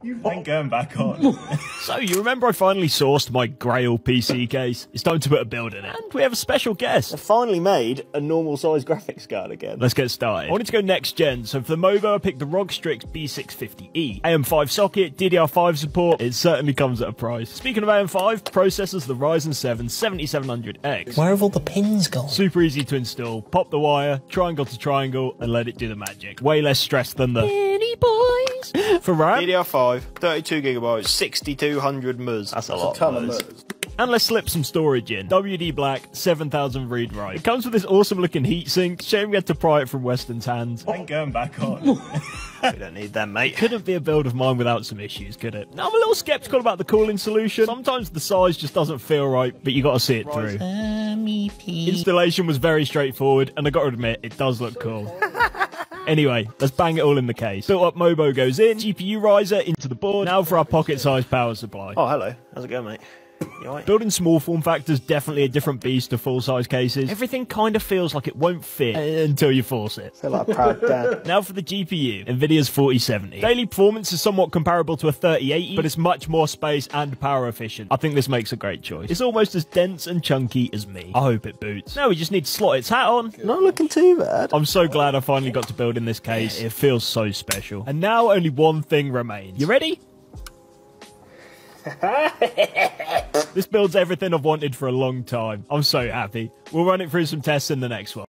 You ain't going back on. So, you remember I finally sourced my Grail PC case? It's time to put a build in it. And we have a special guest. I finally made a normal size graphics card again. Let's get started. I wanted to go next gen, so for the MOBO I picked the ROG Strix B650E. AM5 socket, DDR5 support, it certainly comes at a price. Speaking of AM5, processors the Ryzen 7 7700X. Where have all the pins gone? Super easy to install, pop the wire, triangle to triangle, and let it do the magic. Way less stress than the Mini Boys. For RAM, DDR5, 32GB, 6200 ms. That's a lot of ms. and let's slip some storage in. WD Black 7000 read write. It comes with this awesome looking heatsink. Shame we had to pry it from Weston's hands. Ain't going back on. We don't need them, mate. Couldn't be a build of mine without some issues, could it? Now, I'm a little skeptical about the cooling solution. Sometimes the size just doesn't feel right, but you gotta see it through. Installation was very straightforward, and I gotta admit, it does look cool. Anyway, let's bang it all in the case. Built up MOBO goes in, GPU riser into the board. Now for our pocket-sized power supply. Oh, hello. How's it going, mate? You all right? Building small form factors definitely a different beast to full-size cases. Everything kind of feels like it won't fit until you force it. Feel like a proud dad. Now for the GPU, NVIDIA's 4070. Daily performance is somewhat comparable to a 3080, but it's much more space and power efficient. I think this makes a great choice. It's almost as dense and chunky as me. I hope it boots. Now we just need to slot its hat on. Not looking too bad. I'm so glad I finally got to build in this case. It feels so special. And now only one thing remains. You ready? This builds everything I've wanted for a long time. I'm so happy. We'll run it through some tests in the next one.